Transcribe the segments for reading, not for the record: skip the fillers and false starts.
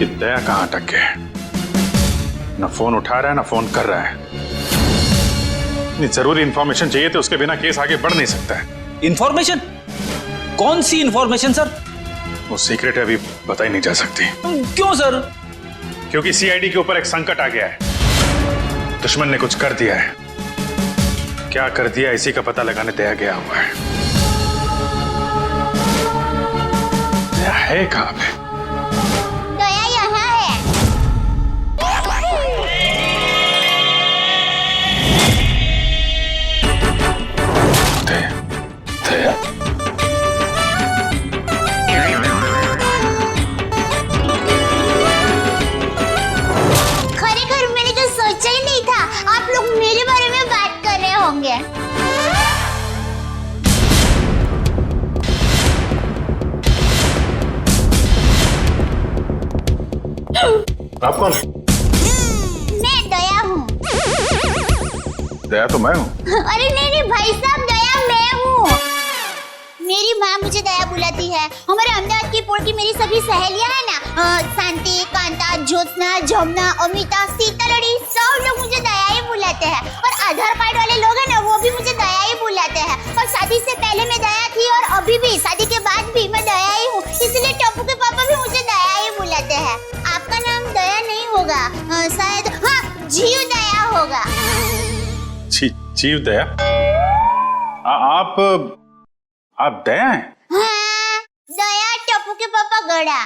कि दया कहां अटक गया है। ना फोन उठा रहा है ना फोन कर रहा है। इतनी जरूरी इंफॉर्मेशन चाहिए तो उसके बिना केस आगे बढ़ नहीं सकता है। इंफॉर्मेशन? कौन सी इंफॉर्मेशन सर? वो सीक्रेट है, अभी बताई नहीं जा सकती। क्यों सर? क्योंकि सीआईडी के ऊपर एक संकट आ गया है। दुश्मन ने कुछ कर दिया है। क्या कर दिया इसी का पता लगाने दया गया हुआ है। दया है कहां पे? दया यहाँ है। दया, दया। खरेखर मैंने तो सोचा ही नहीं था आप लोग मेरे बारे में बात कर रहे होंगे। आप कौन है? मैं दया हूँ। दया तो मैं हूँ। अरे नहीं भाई साहब, दया मैं हूँ। मेरी माँ मुझे दया बुलाती है। हमारे अहमदाबाद की पोर की मेरी सभी सहेलियां हैं ना, शांति, कांता, ज्योत्सना, जमुना, अमिता, सीतालड़ी, सब लोग मुझे दया ही बुलाते हैं। और आधार कार्ड वाले लोग हैं ना, वो भी मुझे दया ही बुलाते हैं। और शादी से पहले मैं दया थी और अभी भी, शादी के बाद भी मैं दया ही हूँ। इसलिए टप्पू के पापा भी मुझे दया ही बुलाते हैं। आपका नाम दया नहीं होगा, शायद हाँ जीव दया होगा। जीव दया? आप दया हैं? हाँ, दया टप्पू के पापा गड़ा।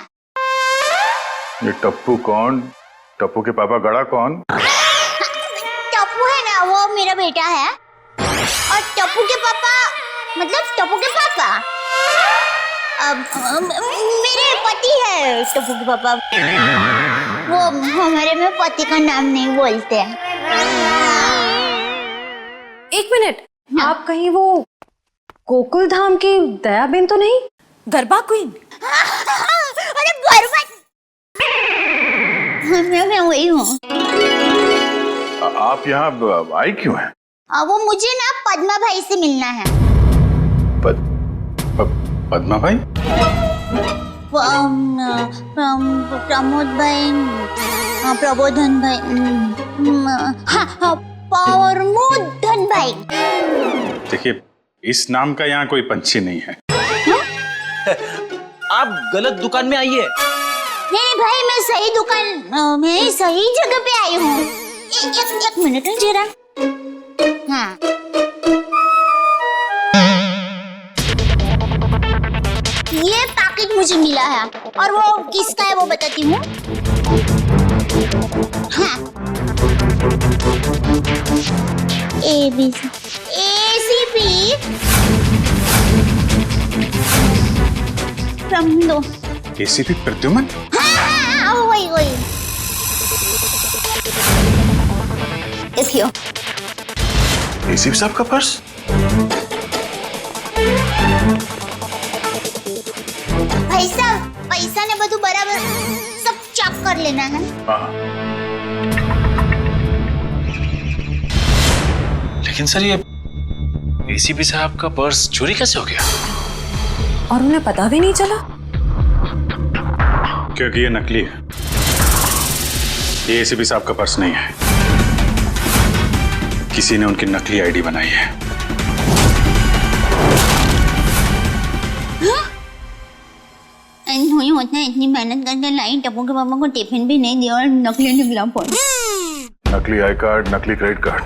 ये टप्पू कौन? टप्पू के पापा गड़ा कौन? टप्पू है ना, वो मेरा बेटा है। और टप्पू के पापा मतलब टप्पू के पापा मेरे पति है। टप्पू के पापा वो हमारे में पति का नाम नहीं बोलते। एक मिनट, आप कहीं वो गोकुल धाम की दया बेन तो नहीं? गरबा क्वीन? अरे गरबा मैं वही हूँ। आप यहाँ आई क्यों हैं? वो मुझे ना पद्मा भाई से मिलना है। पद्मा भाई? प्रमोद भाई, प्रबोधन भाई, प्रमोदन भाई। देखिए, इस नाम का यहाँ कोई पंछी नहीं है। आप गलत दुकान में आई है। नहीं भाई, मैं सही दुकान, मैं सही जगह पे आई हूँ। एक मिनट जरा। हाँ, ये पैकेट मुझे मिला है और वो किसका है वो बताती हूँ। हाँ, ACP दो। ACP प्रद्युमन? हाँ, वही। देखियो। ACP साहब का पर्स? भाई साहब, पैसा ने બધું बराबर सब चेक कर लेना है। हाँ। लेकिन सर, ये ACP साहब का पर्स चोरी कैसे हो गया? और उन्हें पता भी नहीं चला? क्योंकि ये नकली है। ये ACP साहब का पर्स नहीं है। किसी ने उनकी नकली आईडी बनाई है। नहीं होता है, इतनी मेहनत करके लाई, टप्पू के पापा को टिफिन भी नहीं दिया और नकली निकला फोन। नकली आई कार्ड, नकली क्रेडिट कार्ड।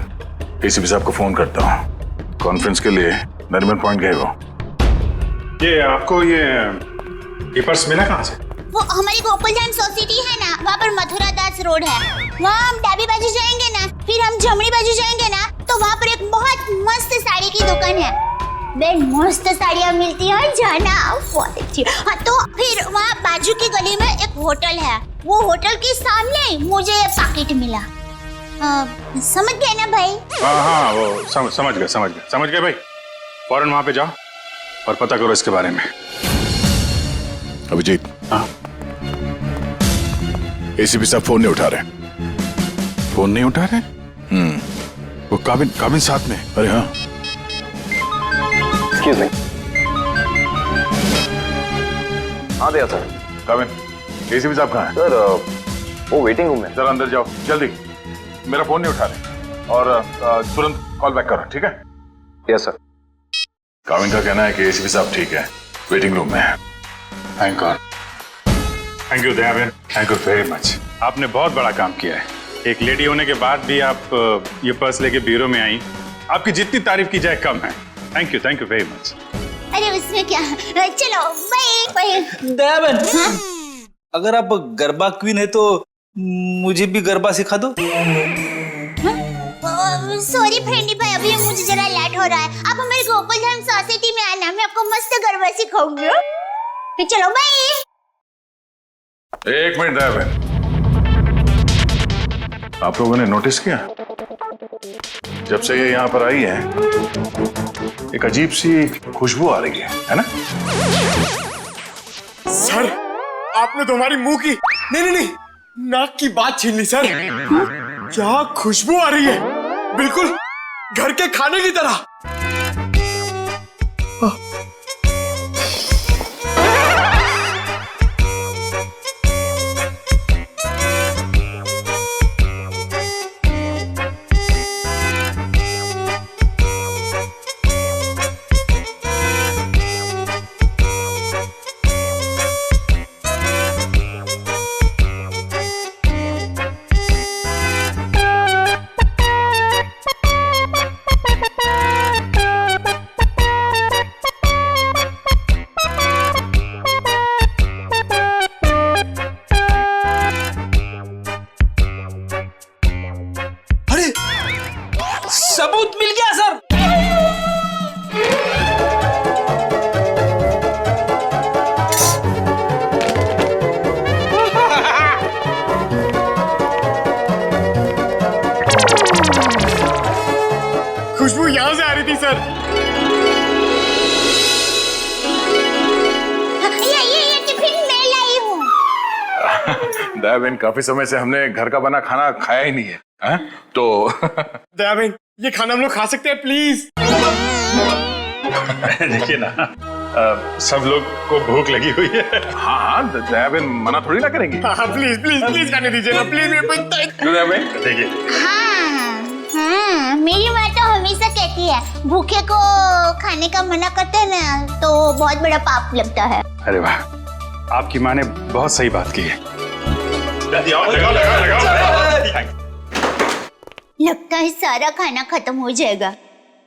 ACP साहब को फोन करता हूँ। कॉन्फ्रेंस के लिए नरीमन पॉइंट गए वो। ये आपको ये पर्स मिला कहाँ से? वो हमारी गोकुल धाम सोसाइटी है ना, वहाँ पर मथुरा दास रोड है। वहाँ हम डाबी बाजू जाएंगे ना, फिर हम जमनी बाजू जाएंगे ना, तो वहाँ पर एक बहुत मस्त साड़ी की दुकान है। वे मस्त साड़ियाँ मिलती है, जाना बहुत अच्छी। हाँ, तो फिर वहाँ बाजू की गली में एक होटल है। वो होटल के सामने मुझे पैकेट मिला। समझ गए ना भाई? हाँ, वो समझ गए भाई। फौरन वहाँ पे जाओ और पता करो इसके बारे में। अभिजीत। हाँ? ACP साहब फोन नहीं उठा रहे। फोन नहीं उठा रहे? वो काबिन साथ में। अरे हाँ। Excuse me. हाँ दिया सर। काबिन। एसीपी साहब कहाँ हैं? सर वो वेटिंग रूम में। जरा अंदर जाओ जल्दी, मेरा फोन नहीं उठा रहे और तुरंत कॉल बैक करो, ठीक है? Yes sir. काविन का कहना है कि एसीपी साहब ठीक है, वेटिंग रूम में है। Thank God. Thank you Dayaben, thank you very much. आपने बहुत बड़ा काम किया है। एक लेडी होने के बाद भी आप ये पर्स लेके ब्यूरो में आई। आपकी जितनी तारीफ की जाए कम है। Thank you very much. अरे उसमें क्या, चलो बाय। दयाबेन, अगर आप गरबा क्वीन है तो मुझे भी गरबा सिखा दो। सॉरी फ्रेंडी भाई, अभी मुझे जरा लेट हो रहा है। आप हमारे गोकुलधाम सोसाइटी में आना, मैं आपको मस्त गरबा सिखाऊंगी। फिर चलो बाय। एक मिनट दयाबेन, आप लोगों ने नोटिस किया जब से ये यहाँ पर आई है एक अजीब सी खुशबू आ रही है ना? सर आपने तो हमारी मुंह की नहीं नाक की बात छीन ली सर। क्या खुशबू आ रही है, बिल्कुल घर के खाने की तरह। सबूत मिल गया सर। खुशबू यहां से आ रही थी सर। ये टिफिन मैं लाई हूँ। दयाबेन, काफी समय से हमने घर का बना खाना खाया ही नहीं है, हैं? तो दयाबेन ये खाना हम लोग खा सकते हैं प्लीज? देखिए ना, सब लोग को भूख लगी हुई है। हाँ, दयाबेन मना थोड़ी ना करेंगी। हाँ प्लीज खाने दीजिए ना प्लीज। मेरे को दयाबेन देखिए, हाँ, मेरी माँ तो हमेशा कहती है भूखे को खाने का मना करते हैं ना तो बहुत बड़ा पाप लगता है। अरे वाह, आपकी माँ ने बहुत सही बात की है। लगाओ। लगता है सारा खाना खत्म हो जाएगा।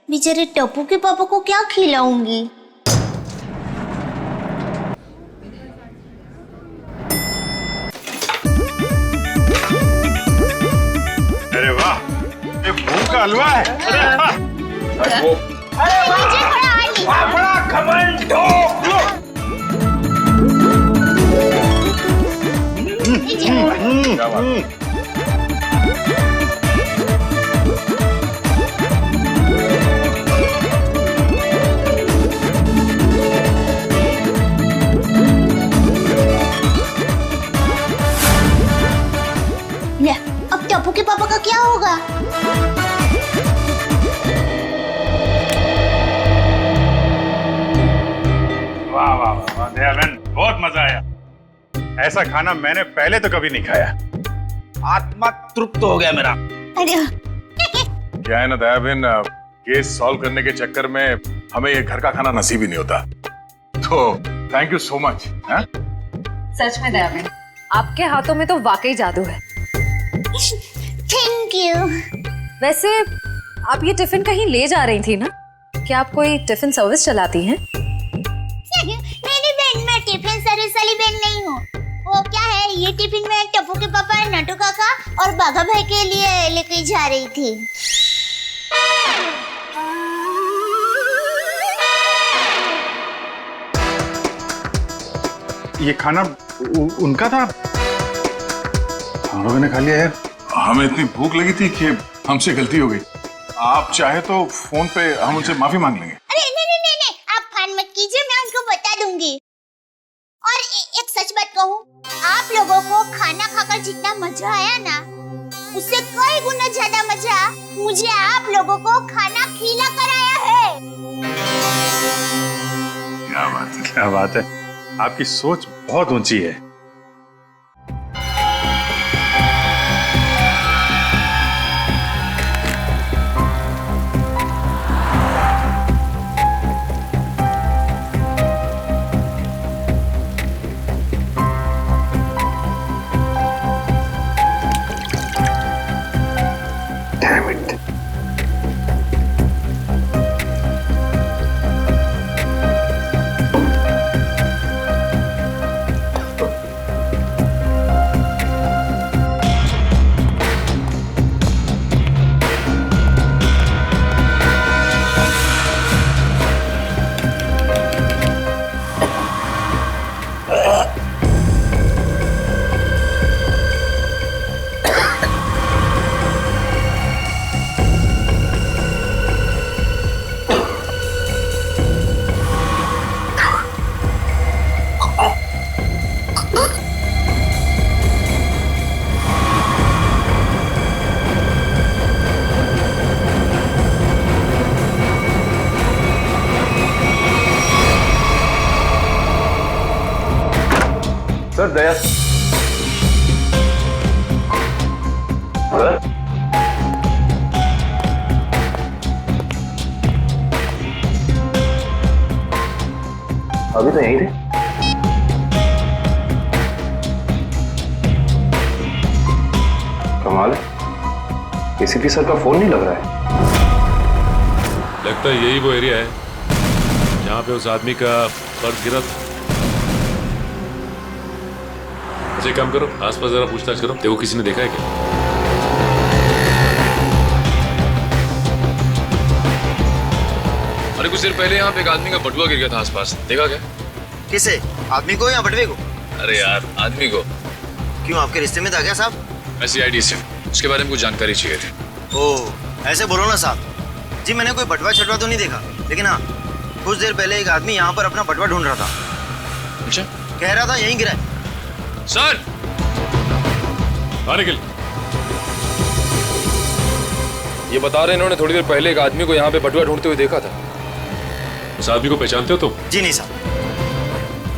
बेचारे टप्पू के पापा को क्या खिलाऊंगी? अरे वाह, ये भूख का हलवा है। मुझे थोड़ा बड़ा घमंड हो। क्या बात? ले, अब टप्पू के पापा का क्या होगा? वाह वाह वाह दयाबेन, बहुत मजा आया। ऐसा खाना मैंने पहले तो कभी नहीं खाया। आत्मा तृप्त हो गया मेरा। अरे क्या है ना दयाबेन, केस सॉल्व करने के चक्कर में हमें ये घर का खाना नसीब ही नहीं होता। तो थैंक यू सो मच। सच में दयाबेन, आपके हाथों में तो वाकई जादू है। Thank you. वैसे आप ये टिफिन कहीं ले जा रही थी ना? क्या आप कोई टिफिन सर्विस चलाती हैं? नहीं बहन, मैं टिफिन सर्विस वाली बहन नहीं हूँ। वो क्या है, ये टिफिन मैं टप्पू के पापा, नटू काका और बाघा भाई के लिए लेके जा रही थी। ये खाना उनका था? हम लोगों ने खा लिया यार, हमें इतनी भूख लगी थी कि हमसे गलती हो गई। आप चाहे तो फोन पे हम उनसे माफी मांग लेंगे। अरे नहीं, आप फोन मत कीजिए, मैं उनको बता दूंगी। और एक सच बात कहूँ, आप लोगों को खाना खाकर जितना मजा आया ना, उससे कई गुना ज्यादा मजा मुझे आप लोगों को खाना खिला कर आया है। क्या बात है, क्या बात है। आपकी सोच बहुत ऊंची है। सर दया सर अभी तो यहीं थे। कमाल है, एसीपी सर का फोन नहीं लग रहा है। लगता है यही वो एरिया है जहाँ पे उस आदमी का पर्स गिरा था। अच्छा एक काम करो, आसपास जरा पूछताछ करो, देखो किसी ने देखा है क्या। अरे कुछ देर पहले यहाँ पे एक आदमी का बटुआ गिर गया था आसपास, देखा क्या? किसे? आदमी को या बटवे को? अरे यार आदमी को। क्यों, आपके रिश्ते में था क्या साहब? ऐसी आईडी से उसके बारे में कुछ जानकारी चाहिए थी। ओह ऐसे बोलो ना साहब जी, मैंने कोई बटवा छटवा तो नहीं देखा, लेकिन हाँ कुछ देर पहले एक आदमी यहाँ पर अपना बटवा ढूंढ रहा था। अच्छा, कह रहा था यहीं गिरा है। सर आने के लिए ये बता रहे इन्होंने थोड़ी देर पहले एक आदमी को यहाँ पे बटुआ ढूंढते हुए देखा था। उस आदमी को पहचानते हो तुम? जी नहीं साहब।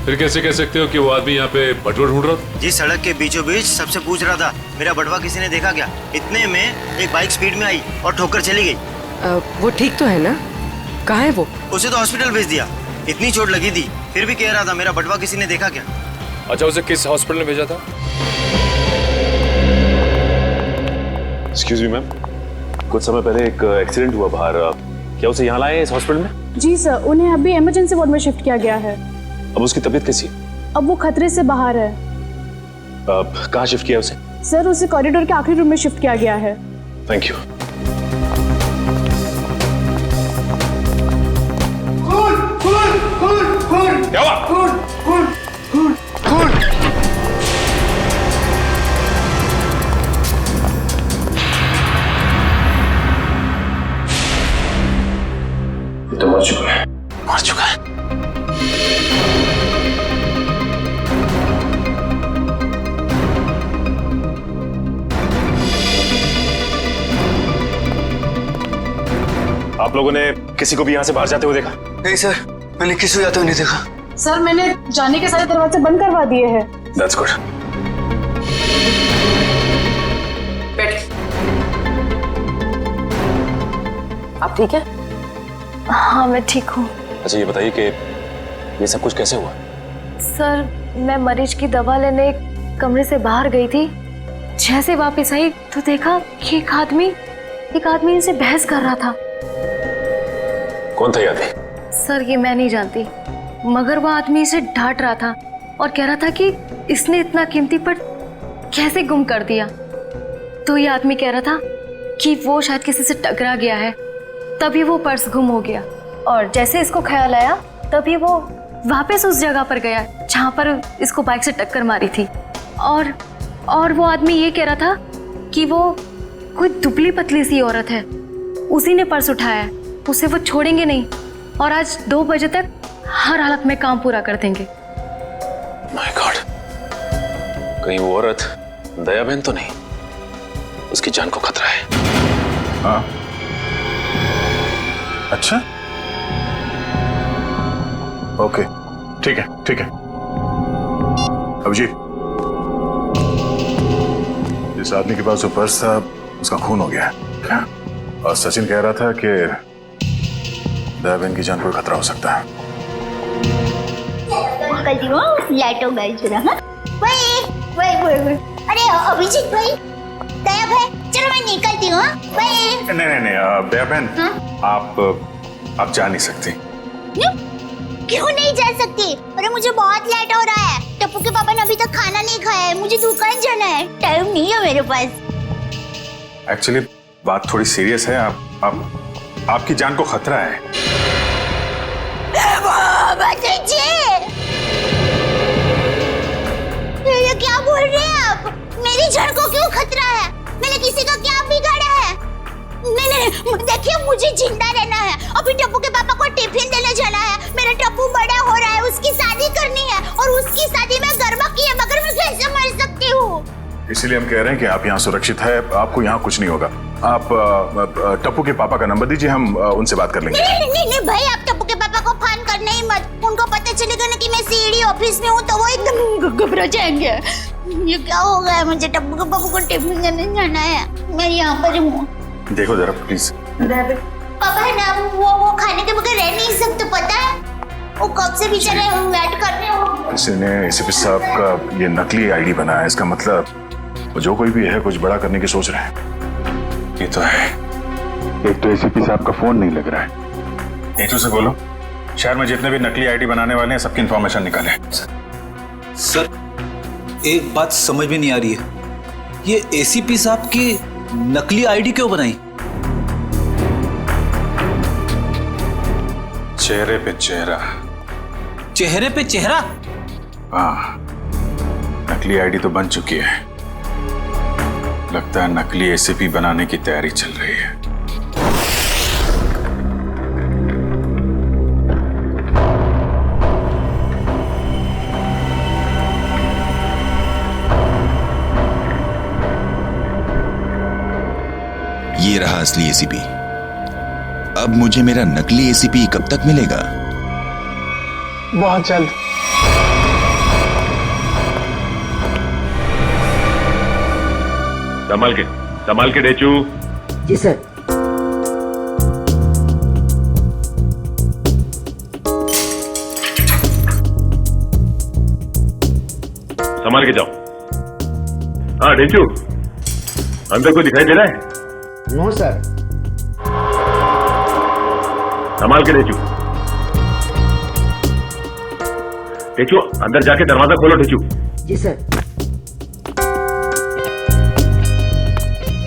फिर कैसे कह सकते हो कि वो आदमी यहाँ पे बटुआ ढूंढ रहा था? जी सड़क के बीचों बीच सबसे पूछ रहा था मेरा बटवा किसी ने देखा क्या। इतने में एक बाइक स्पीड में आई और ठोकर चली गई। वो ठीक तो है ना? कहाँ है वो? उसे तो हॉस्पिटल भेज दिया, इतनी चोट लगी थी फिर भी कह रहा था मेरा बटवा किसी ने देखा क्या। अच्छा उसे किस हॉस्पिटल में भेजा था? एक्सक्यूज मी मैम, कुछ समय पहले एक एक्सीडेंट हुआ बाहर, क्या उसे यहाँ लाए इस हॉस्पिटल में? जी सर, उन्हें अभी इमरजेंसी वार्ड में शिफ्ट किया गया है। अब उसकी तबीयत कैसी? अब वो खतरे से बाहर है। कहाँ शिफ्ट किया उसे? सर उसे कॉरिडोर के आखिरी रूम में शिफ्ट किया गया है। Thank you. क्या हुआ? ये तो मर चुका है। मर चुका है। आप लोगों ने किसी को भी यहाँ से बाहर जाते हुए देखा? नहीं सर, मैंने किसी को जाते हुए नहीं देखा। सर मैंने जाने के सारे दरवाजे बंद करवा दिए हैं। That's good. आप ठीक है? हाँ मैं ठीक हूँ। अच्छा ये बताइए कि ये सब कुछ कैसे हुआ? सर मैं मरीज की दवा लेने कमरे से बाहर गई थी, जैसे वापस आई तो देखा कि एक आदमी इनसे बहस कर रहा था। कौन था ये आदमी? सर ये मैं नहीं जानती, मगर वो आदमी इसे डांट रहा था और कह रहा था कि इसने इतना कीमती पर्स कैसे गुम कर दिया। तो ये आदमी कह रहा था कि वो शायद किसी से टकरा गया है, तभी वो पर्स गुम हो गया। और जैसे इसको ख्याल आया तभी वो वापस उस जगह पर गया जहाँ पर इसको बाइक से टक्कर मारी थी। और वो आदमी ये कह रहा था कि वो कोई दुबली पतली सी औरत है, उसी ने पर्स उठाया है, उसे वो छोड़ेंगे नहीं और आज 2 बजे तक हर हालत में काम पूरा कर देंगे। माय गॉड, कहीं वो औरत दया बहन तो नहीं? उसकी जान को खतरा है। हाँ अच्छा, ओके ठीक है। अभिजीत, जिस आदमी के पास वो पर्स था उसका खून हो गया क्या? और सचिन कह रहा था कि दया बहन की जान कोई खतरा हो सकता है। निकलती हूँ, लाइटो गई जरा। हाँ वही। अरे अभिजीत भाई, दया भाई, चलो मैं निकलती हूँ। नहीं दया बहन, आप जा नहीं सकती। क्यों नहीं जा सकती? अरे मुझे बहुत लेट हो रहा है, टप्पू के पापा ने अभी तक खाना नहीं खाया है, मुझे दुकान जाना है, टाइम नहीं है मेरे पास। एक्चुअली बात थोड़ी सीरियस है, आपकी जान को खतरा है। ये क्या बोल रहे हैं आप? मेरी जान को क्यों खतरा है? मैंने किसी का क्या बिगाड़ा है? नहीं, देखिए मुझे जिंदा रहना है। अभी टप्पू के पापा को टिफिन देने जाना है, मेरा टप्पू बड़ा हो रहा है, उसकी शादी करनी है और उसकी शादी में गरबा की है, मगर मैं कैसे मर सकती हूँ? इसीलिए हम कह रहे हैं कि आप यहाँ सुरक्षित है, आपको यहाँ कुछ नहीं होगा। आप टप्पू के पापा का नंबर दीजिए, हम उनसे बात कर लेंगे। नहीं भाई, आप टप्पू के पापा को फोन करना ही मत। उनको पता चलेगा ना कि मैं सीडी ऑफिस में हूँ तो वो एकदम घबरा जाएंगे। ये क्या हो गया है? मुझे टप्पू बाबू को टिफिन करने जाना है, मैं यहाँ पर हूँ। देखो जरा प्लीज। पापा है ना, वो खाने के बगैर रह नहीं सकते, पता है? वो कब से बेचारे वेट कर रहे हो। किसी ने एसीपी साहब का ये नकली आईडी बनाया, इसका मतलब वो जो कोई भी है कुछ बड़ा करने की सोच रहे हैं। ये तो है, एक तो एसीपी साहब का फोन नहीं लग रहा है। नीतू से बोलो शहर में जितने भी नकली आईडी बनाने वाले हैं सबकी इंफॉर्मेशन निकाले। सर एक बात समझ में नहीं आ रही है, ये एसीपी साहब की नकली आईडी क्यों बनाई? चेहरे पे चेहरा। चेहरे पे चेहरा? हाँ, नकली आईडी तो बन चुकी है, लगता है नकली एसीपी बनाने की तैयारी चल रही है। ये रहा असली एसीपी। अब मुझे मेरा नकली एसीपी कब तक मिलेगा? बहुत जल्द। संभाल के डेचू। जी सर। संभाल के जाओ। हाँ डेचू, अंदर कोई दिखाई दे रहा है? No sir. संभाल के डेचू। डेचू अंदर जाके दरवाजा खोलो डेचू। जी सर।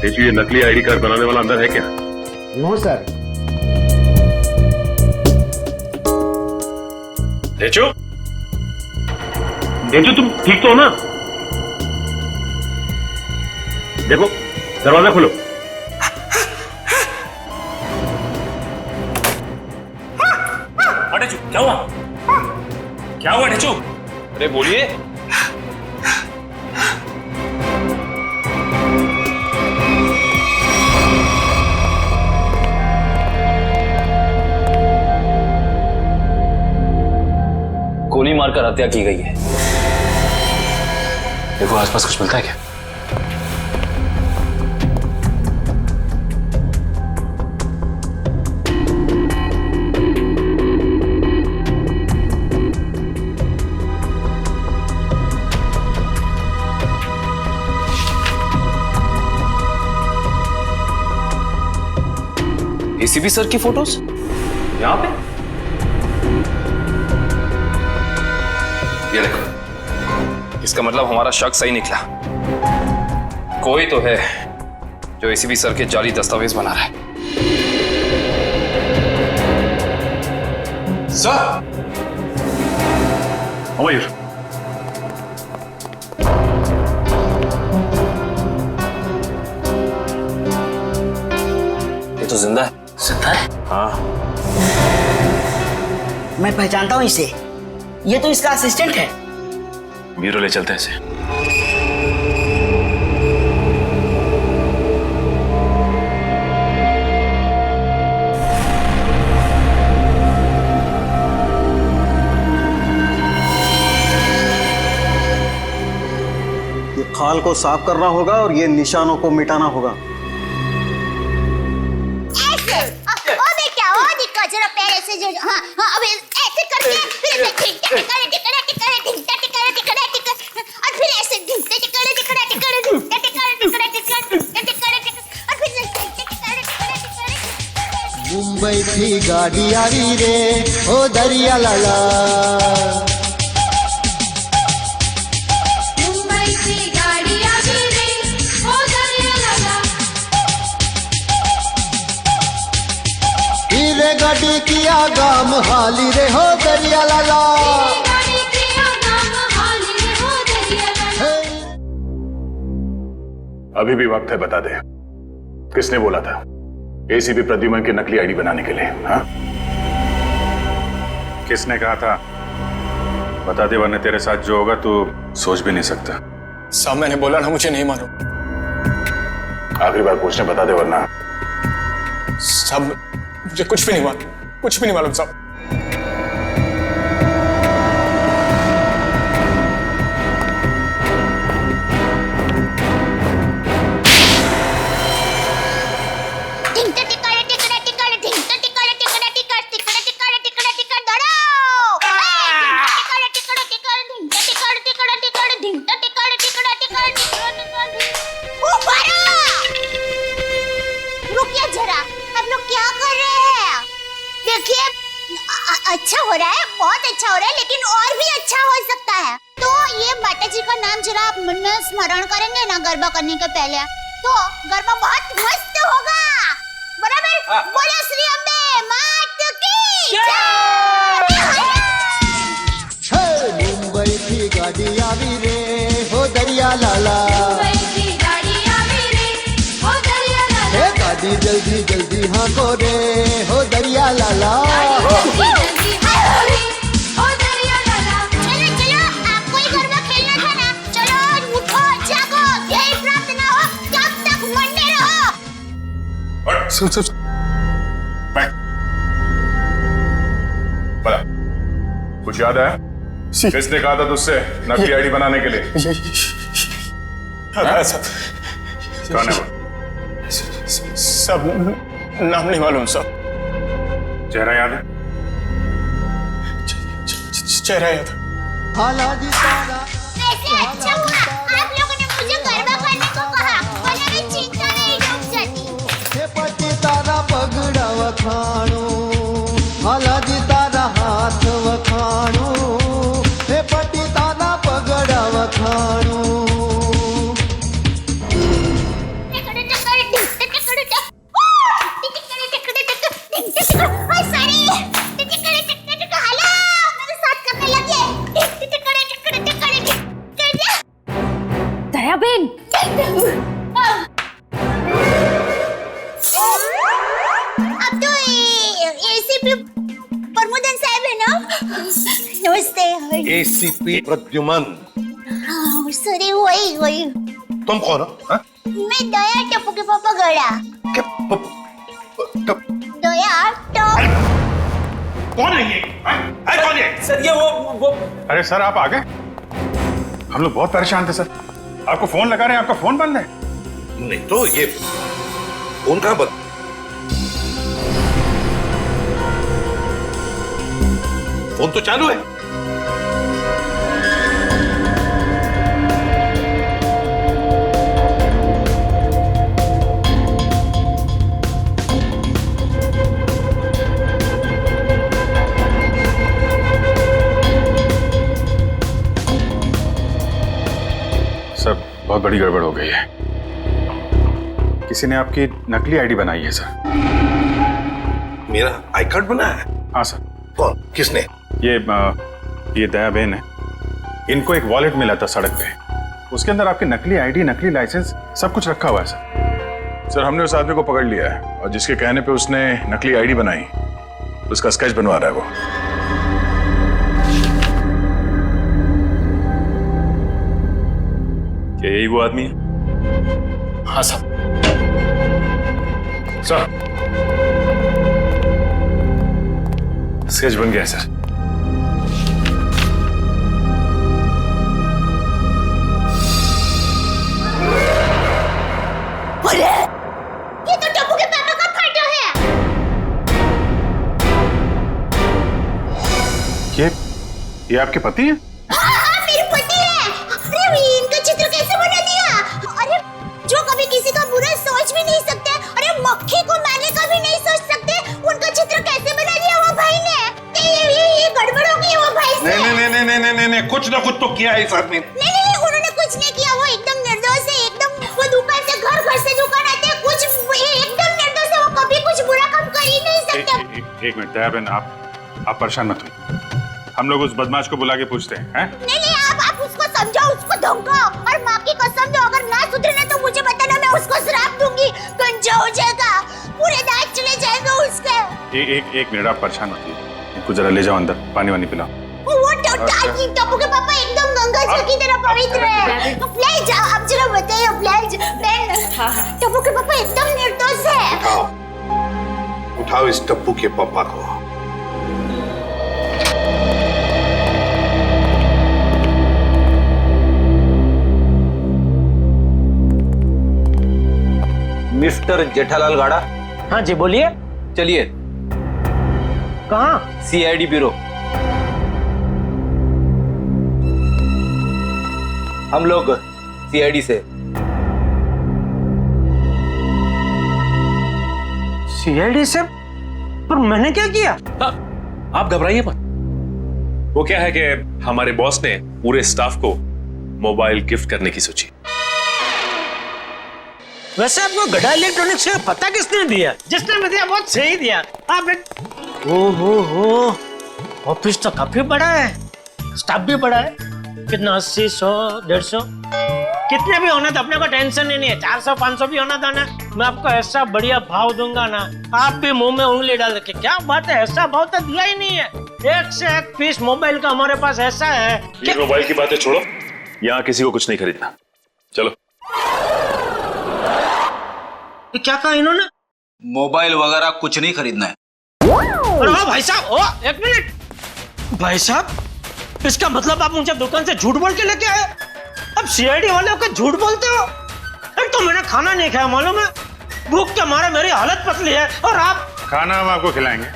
डेचू ये नकली आईडी कार्ड बनाने वाला अंदर है क्या? No sir. डेचू, डेचू तुम ठीक तो हो ना? देखो दरवाजा खोलो। डेचू क्या हुआ? क्या हुआ डेचू? अरे बोलिए। गोली मारकर हत्या की गई है। देखो आसपास कुछ मिलता है क्या? एसीपी सर की फोटोज यहां पे? ये देखो, इसका मतलब हमारा शक सही निकला। कोई तो है जो एसीपी सर के जाली दस्तावेज बना रहा है। सर मयूर, ये तो जिंदा है। जिंदा है? हाँ। मैं पहचानता हूँ इसे, ये तो इसका असिस्टेंट है। ब्यूरो ले चलते हैं इसे। ये खाल को साफ करना होगा और ये निशानों को मिटाना होगा। जरा पैर ऐसे जो हाँ हाँ अब ऐसे करके फिर ऐसे टिकड़ा और फिर ऐसे मुंबई की गाड़ी आ रही रे ओ दरिया लाला। मुंबई की गाड़ी आ रही रे ओ दरिया लाला। हीरे गाड़ी किया गाम हाली रे हो दरिया लाला। अभी भी वक्त है, बता दे किसने बोला था एसीपी प्रद्युमन की नकली आईडी बनाने के लिए? हाँ, किसने कहा था बता दे, वरना तेरे साथ जो होगा तू सोच भी नहीं सकता। साहब मैंने बोला ना, मुझे नहीं मालूम। आखिरी बार पूछने, बता दे वरना। साहब मुझे कुछ भी नहीं मालूम, कुछ भी नहीं मालूम साहब। अच्छा हो रहा है, बहुत अच्छा हो रहा है, लेकिन और भी अच्छा हो सकता है। तो ये माता जी का नाम जरा आप मन में स्मरण करेंगे ना गरबा करने के पहले, तो गरबा बहुत मस्त होगा। बराबर? बोलो श्री अम्बे मात की जय। मुंबई की गाड़ी आवी रे हो दरिया लाला, मुंबई की गाड़ी आवी रे हो दरिया लाला, हे गाड़ी जल्दी जल्दी हाँ को रे हो दरिया लाला। जल्दी हाँ रे हो दरिया लाला। चलो चलो, आपको ही गरबा खेलना था ना, चलो उठो जागो, ध्येय प्राप्त ना हो तब तक मंडे रहो। और सुन बैक बोला, कुछ याद है? किसने कहा था तुझसे नकली आईडी बनाने के लिए? कौन है वो? सब नाम नहीं मालूम सब। चेहरा याद है? चेहरा याद। वैसे अच्छा हुआ आप लोगों ने मुझे गरबा करने को कहा, वरना मैं चिंता में डूब जाती। हे पति तारा पगड़ा वखाणो, हालाजी तारा हाथ वखाणो, हे पति तारा पगड़ा वखाणो। दयाबेन, अब तो एसीपी प्रमोदन साहब है ना? नमस्ते। एसीपी प्रद्युमन। सॉरी, वही तुम कौन हो? हाँ? मैं दया टप्पू के पापा गड़ा। दया टप। कौन है ये? कौन है? सर ये वो अरे सर आप आ गए? हम लोग बहुत परेशान थे सर, आपको फोन लगा रहे हैं, आपका फोन बंद है। नहीं तो ये फोन कहाँ बंद? फोन तो चालू है। सर बहुत बड़ी गड़बड़ हो गई है, किसी ने आपकी नकली आईडी बनाई है सर। मेरा आई कार्ड बना है? हाँ सर। कौन? किसने? ये दया बहन है, इनको एक वॉलेट मिला था सड़क पे, उसके अंदर आपकी नकली आईडी, नकली लाइसेंस सब कुछ रखा हुआ है सर। सर हमने उस आदमी को पकड़ लिया है और जिसके कहने पे उसने नकली आईडी बनाई, उसका स्केच बनवा रहा है वो। क्या यही वो आदमी है? हाँ साहब। सर स्केच बन गया है सर। अरे ये तो टप्पू के पापा का फोटो है। ये आपके पति हैं? हाँ, मेरे पति हैं। अरे इनका चित्र कैसे बना दिया? अरे जो कभी किसी का बुरा सोच भी नहीं सकते, अरे मक्खी को मारने का भी नहीं सोच सकते, उनका चित्र कैसे बना दिया वो भाई ने? ये गड़बड़ हो गई वो भाई से। नहीं, कुछ ना कुछ तो किया है इस आदमी ने। नहीं, उन्होंने कुछ नहीं किया, वो एकदम निर्दोष है, एकदम। वो दुकान से घर से दुकान आते हैं, कुछ एकदम निर्दोष है, वो कभी कुछ बुरा काम कर ही नहीं सकते। एक मिनट दया बहन, आप परेशान मत हुई, हम लोग उस बदमाश को बुला के पूछते हैं। नहीं, आप उसको समझाओ, उसको धमकाओ और माँ की कसम दो, अगर ना सुधरे ना तो मुझे बताना, मैं उसको श्राप दूंगी, गंजा हो जाएगा, पूरे दांत चले जाएंगे उसके। एक मिनट आप परेशान मत हुई, इनको जरा ले जाओ अंदर, पानी वानी पिलाओ। वो टप्पू के पापा एकदम गंगा जल की तरह पवित्र है। ले जाओ, अब जरा बताइए बहन, टप्पू के पापा एकदम निर्दोष है। उठाओ इस टप्पू के पापा को। मिस्टर जेठालाल गाड़ा। हाँ जी बोलिए। चलिए। कहाँ? CID bureau. हम लोग सीआईडी से। सीआईडी से? पर मैंने क्या किया? आप घबराइए मत। वो क्या है कि हमारे बॉस ने पूरे स्टाफ को मोबाइल गिफ्ट करने की सोची। वैसे आपको गड़ा इलेक्ट्रॉनिक्स का पता किसने दिया? जिसने भी दिया बहुत सही दिया। आप हो ऑफिस तो काफी बड़ा है, स्टाफ भी बड़ा है। कितना 80, 100, 150 कितने भी होना तो अपने को टेंशन ही नहीं है। 400, 500 भी होना था ना, मैं आपको ऐसा बढ़िया भाव दूंगा ना, आप भी मुंह में उंगली डाल के क्या बात है, ऐसा भाव तो दिया ही नहीं है। एक से एक पीस मोबाइल का हमारे पास ऐसा है। ये मोबाइल की बातें छोड़ो, यहाँ किसी को कुछ नहीं खरीदना। चलो। क्या कहा इन्होंने? मोबाइल वगैरह कुछ नहीं खरीदना है। अरे भाई साहब, एक मिनट भाई साहब, इसका मतलब आप मुझे दुकान से झूठ बोल के लेके आए? अब सीआईडी वाले को झूठ बोलते हो? एक तो मैंने खाना नहीं खाया, मालूम है, भूख के मारे मेरी हालत पतली है, और आप? खाना हम आपको खिलाएंगे।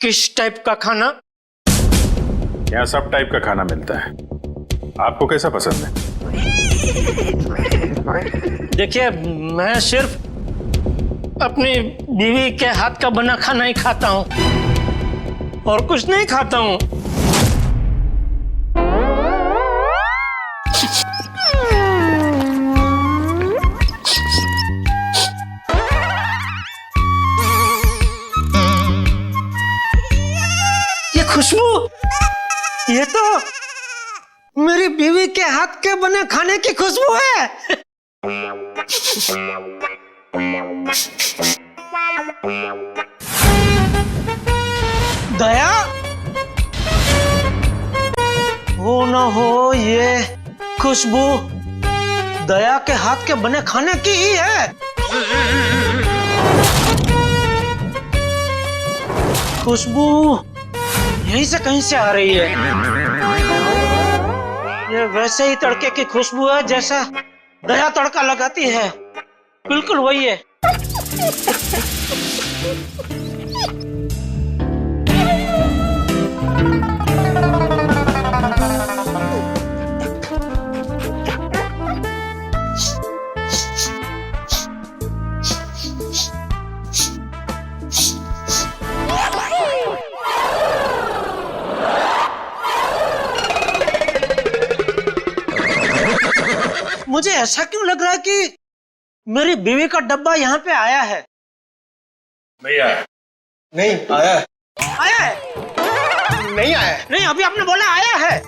किस टाइप का खाना? यहाँ सब टाइप का खाना मिलता है, आपको कैसा पसंद है? देखिए, मैं सिर्फ अपनी बीवी के हाथ का बना खाना ही खाता हूँ और कुछ नहीं खाता हूँ। ये खुशबू, ये तो मेरी बीवी के हाथ के बने खाने की खुशबू है। दया, हो ना हो ये खुशबू दया के हाथ के बने खाने की ही है। खुशबू यहीं से कहीं से आ रही है। ये वैसे ही तड़के की खुशबू है जैसा दया तड़का लगाती है, बिल्कुल वही है। मुझे ऐसा क्यों लग रहा है कि मेरी बीवी का डब्बा यहाँ पे आया है? नहीं आया। नहीं आया है। आया है? नहीं आया है। नहीं, अभी आपने बोला आया है।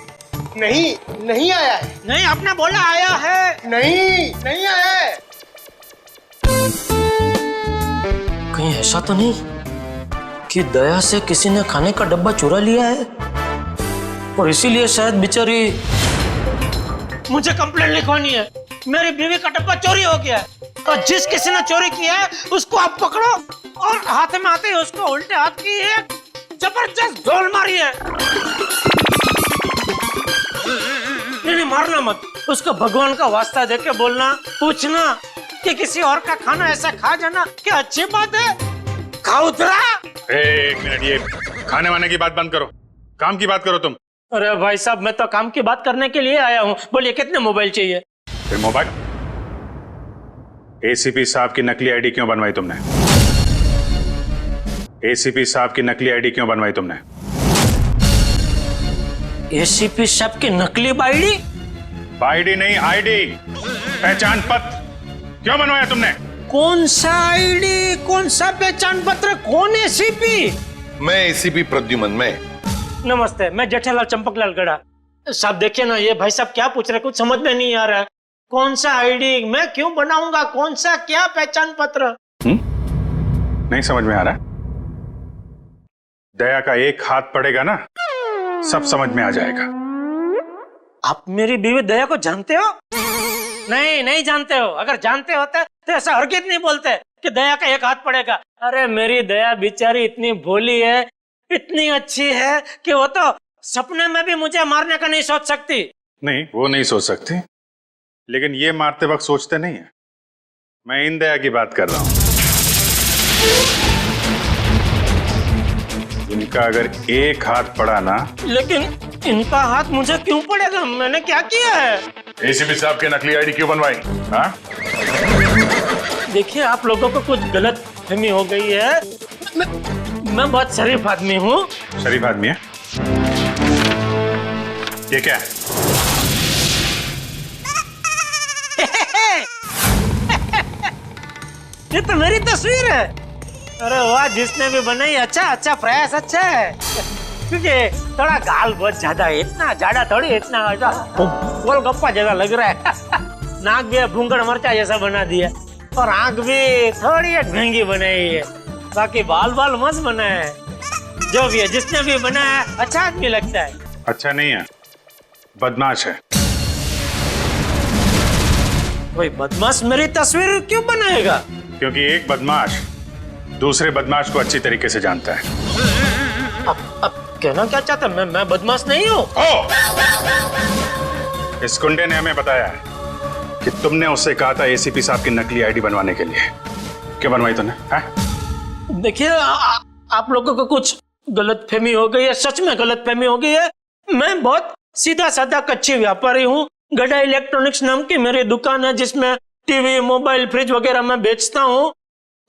नहीं, नहीं आया है। नहीं, आपने बोला आया है। नहीं, नहीं आया है। कहीं ऐसा तो नहीं कि दया से किसी ने खाने का डब्बा चुरा लिया है और इसीलिए शायद बेचारी मुझे कंप्लेंट लिखवानी है। मेरी बीवी का डब्बा चोरी हो गया है और जिस किसी ने चोरी किया है उसको आप पकड़ो और हाथ में आते ही उसको उल्टे हाथ की एक जबरदस्त ढोल मारी है। नहीं, मारना मत, उसको भगवान का वास्ता देके बोलना, पूछना कि किसी और का खाना ऐसा खा जाना क्या अच्छी बात है? खाउतरा। एक मिनट, ये खाने वाने की बात बंद करो, काम की बात करो तुम। अरे भाई साहब, मैं तो काम की बात करने के लिए आया हूँ। बोलिए, कितने मोबाइल चाहिए? फिर मोबाइल? एसीपी साहब की नकली आईडी क्यों बनवाई तुमने? एसीपी साहब की नकली आईडी क्यों बनवाई तुमने? एसीपी साहब की नकली आईडी? आईडी नहीं, आईडी, पहचान पत्र क्यों बनवाया तुमने? कौन सा आईडी, कौन सा पहचान पत्र, कौन एसीपी? मैं एसीपी प्रद्युमन। मैं नमस्ते, मैं जेठालाल चंपकलाल गड़ा। साहब देखिए ना, ये भाई साहब क्या पूछ रहे, कुछ समझ में नहीं आ रहा है। कौन सा आईडी, मैं क्यों बनाऊंगा, कौन सा क्या पहचान पत्र? नहीं समझ में आ रहा? दया का एक हाथ पड़ेगा ना, सब समझ में आ जाएगा। आप मेरी बीवी दया को जानते हो? नहीं, नहीं जानते हो। अगर जानते होते तो ऐसा हरगिज़ नहीं बोलते कि दया का एक हाथ पड़ेगा। अरे मेरी दया बेचारी इतनी भोली है, इतनी अच्छी है कि वो तो सपने में भी मुझे मारने का नहीं सोच सकती। नहीं, वो नहीं सोच सकती, लेकिन ये मारते वक्त सोचते नहीं है। मैं इन दया की बात कर रहा हूं। इनका अगर एक हाथ पड़ा ना, लेकिन इनका हाथ मुझे क्यों पड़ेगा? मैंने क्या किया है? एसीपी साहब के नकली आईडी क्यों बनवाई? हाँ? देखिए, आप लोगों को कुछ गलत फहमी हो गई है। मैं बहुत शरीफ आदमी हूँ। शरीफ आदमी है? ये क्या है? ये तो मेरी तस्वीर है। अरे वाह, जिसने भी बनाई अच्छा प्रयास अच्छा है। क्योंकि थोड़ा गाल बहुत ज्यादा है, इतना ज्यादा थोड़ी, इतना गोलगप्पा जैसा लग रहा है। नाक भी भूंगड़ मरचा जैसा बना दिया और आंख भी थोड़ी महंगी बनाई है। बाकी बाल मस्त बना है। जो भी है, जिसने भी बनाया है, अच्छा आदमी लगता है। अच्छा नहीं है, बदमाश है। वही बदमाश मेरी तस्वीर क्यों बनाएगा? क्योंकि एक बदमाश दूसरे बदमाश को अच्छी तरीके से जानता है। अब कहना क्या चाहता? मैं बदमाश नहीं हूँ। इस गुंडे ने हमें बताया है कि तुमने उससे कहा था एसीपी साहब की नकली आईडी बनवाने के लिए। क्यों बनवाई तुमने? देखिए, आप लोगों को कुछ गलतफहमी हो गई है, सच में गलतफहमी हो गई है। मैं बहुत सीधा साधा कच्ची व्यापारी हूँ। गड़ा इलेक्ट्रॉनिक्स नाम की मेरी दुकान है, जिसमें टीवी, मोबाइल, फ्रिज वगैरह मैं बेचता हूँ।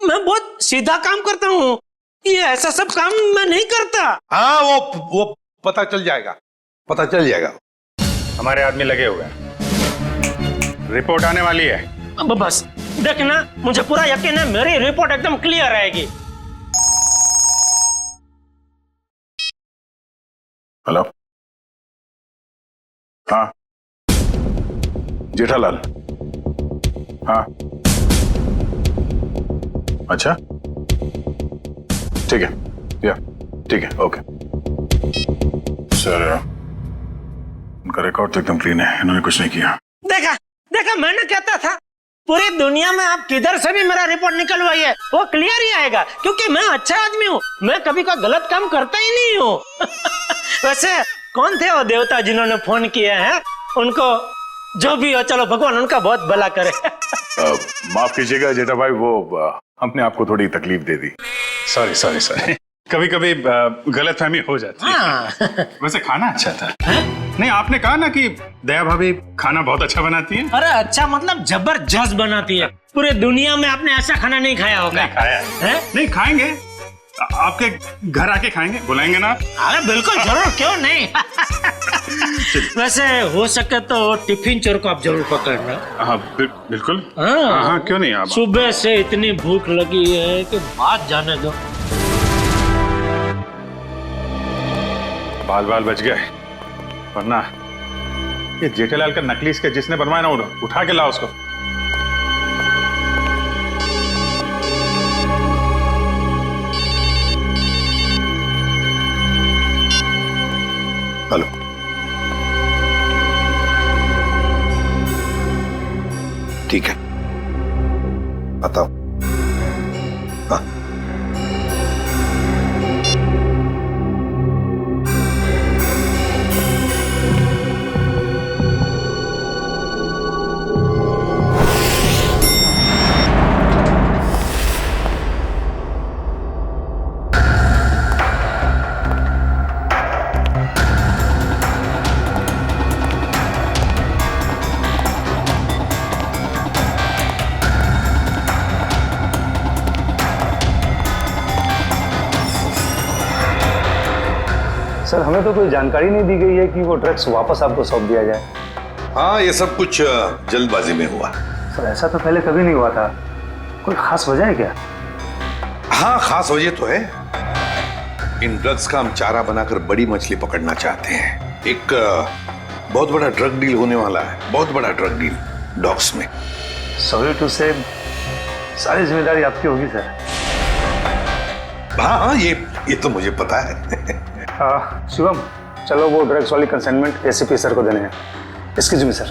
मैं बहुत सीधा काम करता हूँ। ये ऐसा सब काम मैं नहीं करता। हाँ, वो पता चल जाएगा, पता चल जाएगा। हमारे आदमी लगे हुए हैं, रिपोर्ट आने वाली है। अब बस देखना, मुझे पूरा यकीन है मेरी रिपोर्ट एकदम क्लियर आएगी। हेलो, हाँ जेठालाल, हाँ अच्छा ठीक है, या ठीक है, ओके सर। उनका रिकॉर्ड तो एकदम क्लीन है, इन्होंने कुछ नहीं किया। देखा मैंने कहता था, पूरी दुनिया में आप किधर से भी मेरा रिपोर्ट निकलवाइए, वो क्लियर ही आएगा। क्योंकि मैं अच्छा आदमी हूँ, मैं कभी कोई गलत काम करता ही नहीं हूँ। वैसे कौन थे वो देवता जिन्होंने फोन किया है? उनको जो भी हो, चलो भगवान उनका बहुत भला करे। माफ कीजिएगा जेठा भाई, वो हमने आपको थोड़ी तकलीफ दे दी। सॉरी। कभी कभी गलतफहमी हो जाती है। वैसे खाना अच्छा था। नहीं, आपने कहा ना कि दया भाभी खाना बहुत अच्छा बनाती है। अरे अच्छा मतलब जबरदस्त बनाती है। पूरे दुनिया में आपने ऐसा खाना नहीं खाया होगा। नहीं खाया है? नहीं खाएंगे, आपके घर आके खाएंगे, बुलाएंगे ना? अरे बिल्कुल जरूर, क्यों नहीं। वैसे हो सके तो टिफिन चोर को आप जरूर पकड़ना। हाँ बिल्कुल। हाँ क्यों नहीं। आप सुबह से इतनी भूख लगी है कि बात जाने दो। बाल बच गए, वरना ये जेठालाल का नकली इसके जिसने बनवाया ना, उठा के ला उसको। हेलो, ठीक है, बताओ। हाँ सर, हमें तो कोई जानकारी नहीं दी गई है कि वो ड्रग्स वापस आपको सौंप दिया जाए। हाँ, ये सब कुछ जल्दबाजी में हुआ। सर, ऐसा तो पहले कभी नहीं हुआ था। कोई खास वजह है क्या? हाँ, खास वजह तो है। इन ड्रग्स का हम चारा बनाकर बड़ी मछली पकड़ना चाहते हैं। एक बहुत बड़ा ड्रग डील होने वाला है, बहुत बड़ा ड्रग डील डॉग्स में। सॉरी टू से, सारी जिम्मेदारी आपकी होगी सर। हाँ, ये तो मुझे पता है। शिवम, चलो वो ड्रग्स वाली कंसाइनमेंट एसीपी सर को देने हैं। Excuse me sir.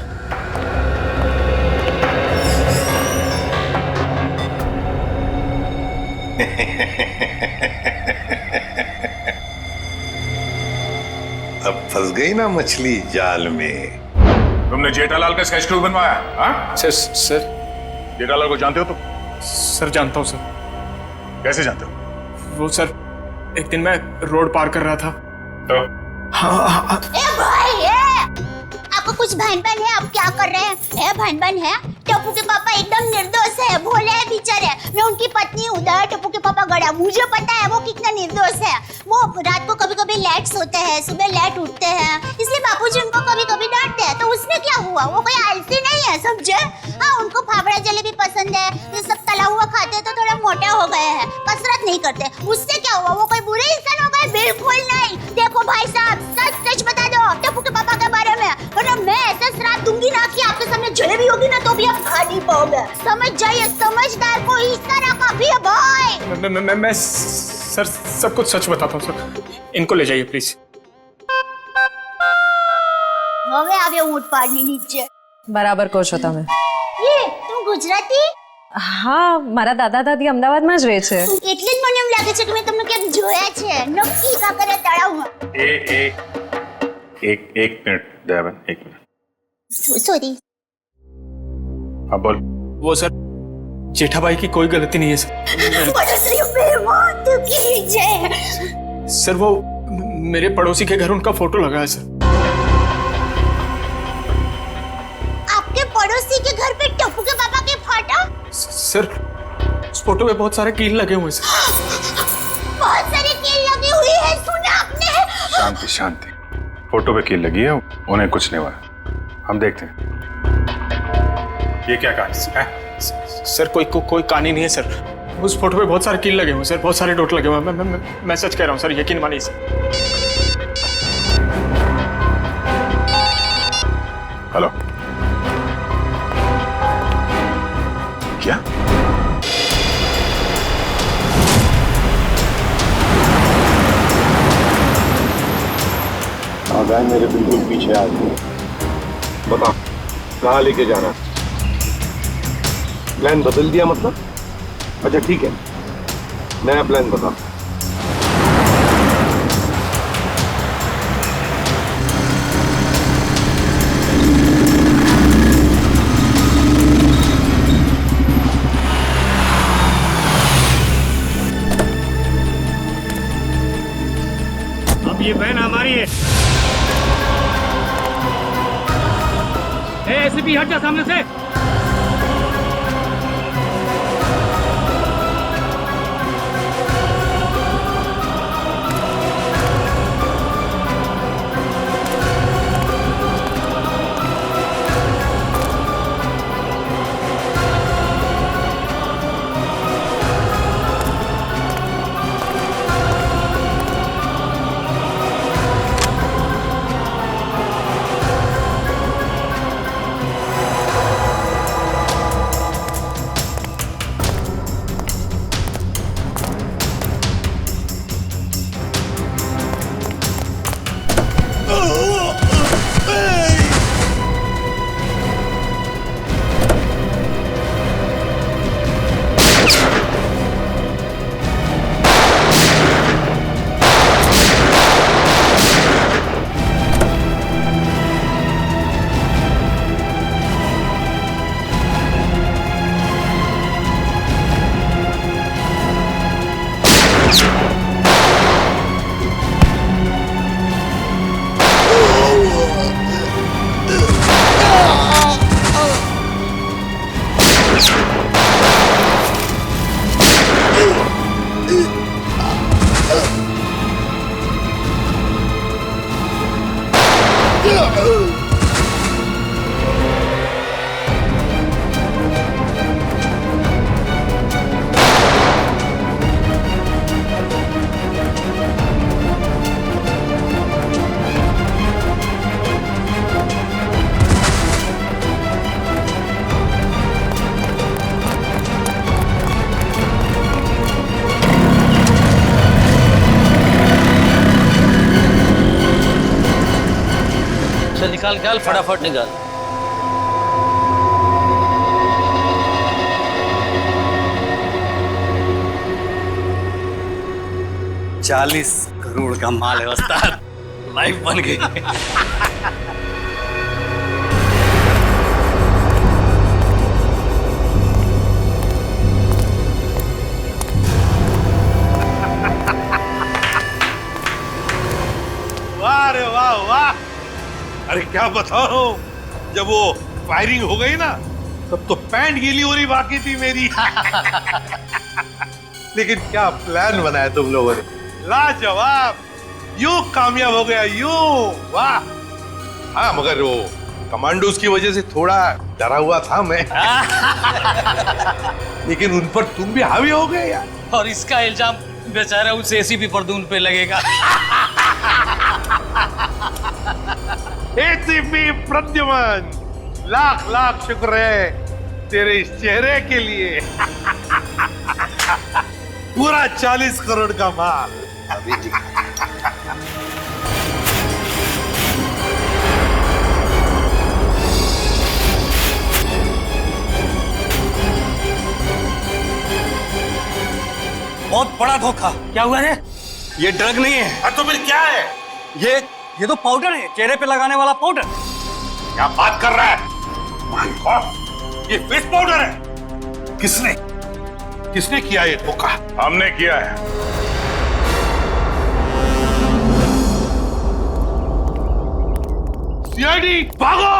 अब फंस गई ना मछली जाल में। तुमने जेठालाल का स्केच क्रू बनवाया? हाँ सर जेठालाल को जानते हो तुम? सर जानता हूँ सर। कैसे जानते हो? वो सर, एक दिन मैं रोड पार कर रहा था तो ए भाई आपको कुछ भान है? आप क्या कर रहे हैं? भान है? टप्पू के पापा एकदम निर्दोष है, भोले है बेचारे। मैं उनकी पत्नी हूँ। टप्पू के पापा गड़ा, मुझे पता है वो कितना निर्दोष है। वो रात को कभी कभी लेट सोते हैं, सुबह लेट उठते हैं, इसलिए बापूजी उनको कभी कभी डांटते हैं। तो उसमें क्या हुआ? वो कोई आलसी नहीं है, समझे? हाँ, उनको फाफड़ा जलेबी पसंद है, ये सब तला हुआ खाते तो थोड़ा मोटे हो गए हैं, कसरत नहीं करते। उससे क्या हुआ? वो कोई बुरे इंसान हो गए? बिल्कुल नहीं। देखो भाई साहब, सच सच बता दो टप्पू के पापा के बारे में, वरना मैं ऐसा श्राप दूंगी ना कि आपके सामने जलेबी होगी ना तो भी आप खा नहीं पाओगे। समझ जाइए, समझदार को इस तरह काफी है भाई। मैं सर सब कुछ सच बताता हूँ सर। इनको ले जाइए प्लीज। હવે આવ્યો ઊંટ પાડની નીચે। બરાબર કહો છો તમે। ये तुम गुजराती? હા, મારા દાદા દાદી અમદાવાદમાં જ રહે છે। એટલે જ મને એમ લાગે છે કે મેં તમને ક્યાંક જોયા છે, નક્કી કાંકરિયા તળાવમાં। एक मिनट दयाबेन, एक मिनट। सॉरी। हाँ बोल। वो सर जेठाबाई की कोई गलती नहीं है सर। सर वो मेरे पड़ोसी के घर उनका फोटो लगा है सर। आपके पड़ोसी के घर पे टप्पू के पापा के फोटो? सर उस फोटो में बहुत सारे कील लगे हुए सर। बहुत सारे कील लगी हुई है, सुना आपने? शांति शांति, फोटो पे कील लगी है, उन्हें कुछ नहीं हुआ। हम देखते हैं ये क्या कहानी है। सर कोई कहानी नहीं है सर। उस फोटो पे बहुत सारे कील लगे हुए सर, बहुत सारे डॉट लगे हुए। मैं सच कह रहा हूँ सर, यकीन मानिए सर। हेलो, क्या? आगाह मेरे बिल्कुल पीछे आ गए। बता कहाँ लेके जाना? प्लान बदल दिया मतलब? अच्छा ठीक है, नया प्लान बता। अब ये बहन हमारी है। एसीपी हट जा सामने से। निकाल फटाफट निकाल। $40 करोड़ का माल है उस्ताद, लाइफ बन गई। वाह रे वाह। अरे क्या बताओ, जब वो फायरिंग हो गई ना तब तो पैंट गीली हो रही बाकी थी मेरी। लेकिन क्या प्लान बनाया तुम लोगों ने, लाजवाब, यूं कामयाब हो गया यूं, वाह। हाँ मगर वो कमांडोज की वजह से थोड़ा डरा हुआ था मैं। लेकिन उन पर तुम भी हावी हो गए यार। और इसका इल्जाम बेचारा उस एसीपी प्रद्युम्न पे लगेगा। एसीपी प्रद्युम्न, लाख लाख शुक्र है तेरे इस चेहरे के लिए। पूरा 40 करोड़ का माल। अभी जी बहुत बड़ा धोखा। क्या हुआ है? ये ड्रग नहीं है। तो फिर क्या है? ये तो पाउडर है, चेहरे पे लगाने वाला पाउडर। क्या बात कर रहा है? माय गॉड, ये फेस पाउडर है। किसने किया ये धोखा? हमने किया है। सीआईडी भागो!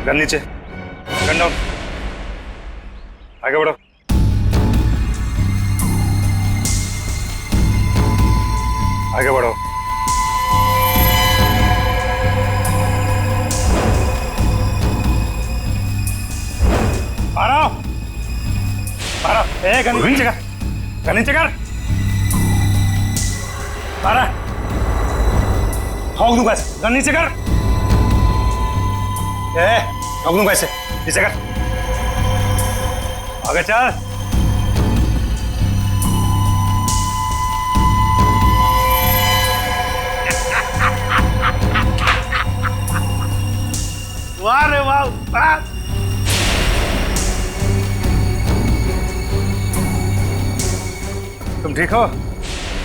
गन नीचे, गन डाउन, आगे बढ़ो। आगे बढ़ो। गन नीचे कर, गन नीचे कर। ठोक दूंगा ऐसे, गन नीचे कर। ठोक दूंगा ऐसे, नीचे कर। आगे चल। वाह रे वाह उस्ताद। तुम ठीक हो?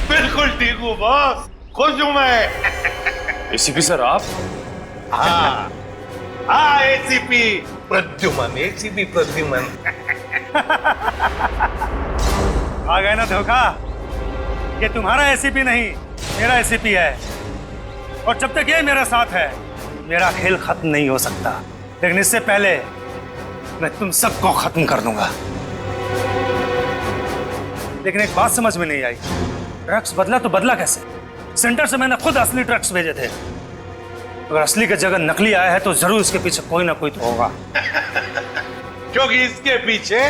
बिल्कुल ठीक हूँ बॉस, खुश हूँ मैं। एसीपी सर आप? हाँ हाँ, एसीपी प्रद्युम्न, एसीपी प्रद्युम्न। आ गए ना धोखा। ये तुम्हारा एसीपी नहीं, मेरा एसीपी है। और जब तक ये मेरे साथ है मेरा खेल खत्म नहीं हो सकता। लेकिन इससे पहले मैं तुम सबको खत्म कर दूंगा। लेकिन एक बात समझ में नहीं आई, ड्रग्स बदला तो बदला कैसे? सेंटर से मैंने खुद असली ड्रग्स भेजे थे। अगर असली की जगह नकली आया है तो जरूर इसके पीछे कोई ना कोई तो होगा। क्योंकि इसके पीछे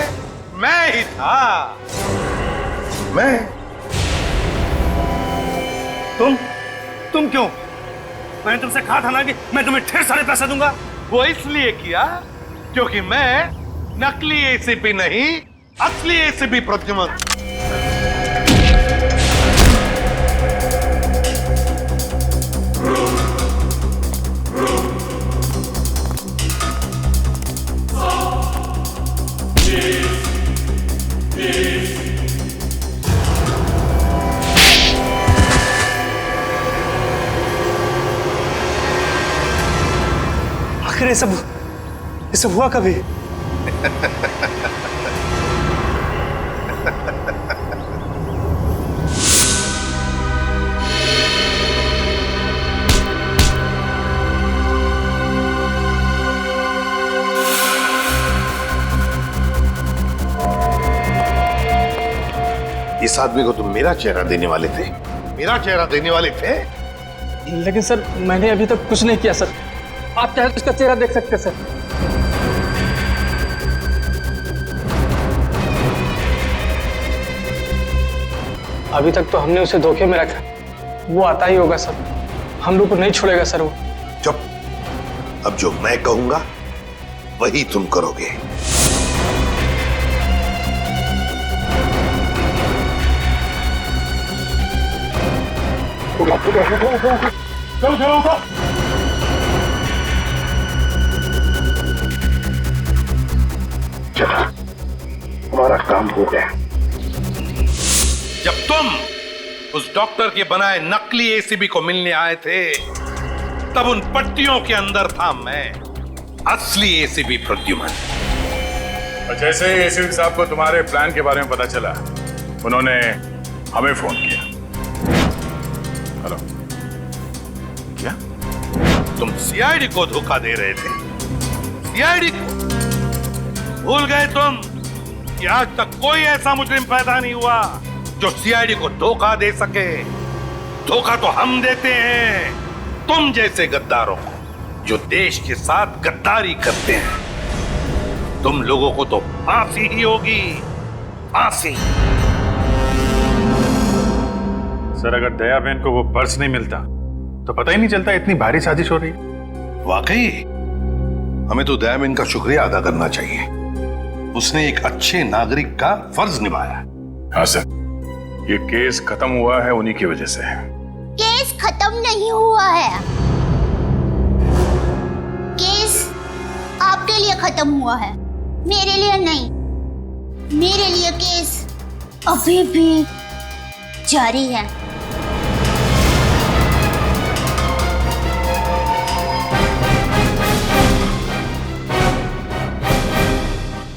मैं ही था। मैं? तुम क्यों? मैंने तुमसे कहा था ना कि मैं तुम्हें ढेर सारे पैसे दूंगा। वो इसलिए किया क्योंकि मैं नकली एसीपी नहीं, असली एसीपी प्रद्युम्न। ये सब हुआ कभी? इस आदमी को तुम मेरा चेहरा देने वाले थे, मेरा चेहरा देने वाले थे। लेकिन सर मैंने अभी तक कुछ नहीं किया सर। आप चाहे तो इसका चेहरा देख सकते हैं सर। अभी तक तो हमने उसे धोखे में रखा, वो आता ही होगा सर। हम लोग को नहीं छोड़ेगा सर वो। चुप। अब जो मैं कहूंगा वही तुम करोगे। चला, हमारा काम हो गया। जब तुम उस डॉक्टर के बनाए नकली एसीबी को मिलने आए थे, तब उन पट्टियों के अंदर था मैं, असली एसीबी प्रद्युमन। और जैसे ही एसीपी साहब को तुम्हारे प्लान के बारे में पता चला, उन्होंने हमें फोन किया। हेलो, क्या तुम सीआईडी को धोखा दे रहे थे? सीआईडी को भूल गए तुम कि आज तक कोई ऐसा मुजरिम पैदा नहीं हुआ जो सीआईडी को धोखा दे सके। धोखा तो हम देते हैं तुम जैसे गद्दारों को, जो देश के साथ गद्दारी करते हैं। तुम लोगों को तो फांसी ही होगी, फांसी। सर, अगर दया बहन को वो पर्स नहीं मिलता तो पता ही नहीं चलता इतनी भारी साजिश हो रही। वाकई हमें तो दया बहन का शुक्रिया अदा करना चाहिए। उसने एक अच्छे नागरिक का फर्ज निभाया। हाँ सर, ये केस खत्म हुआ है उन्हीं की वजह से। केस खत्म नहीं हुआ है, केस आपके लिए खत्म हुआ है, मेरे लिए नहीं। मेरे लिए केस अभी भी जारी है।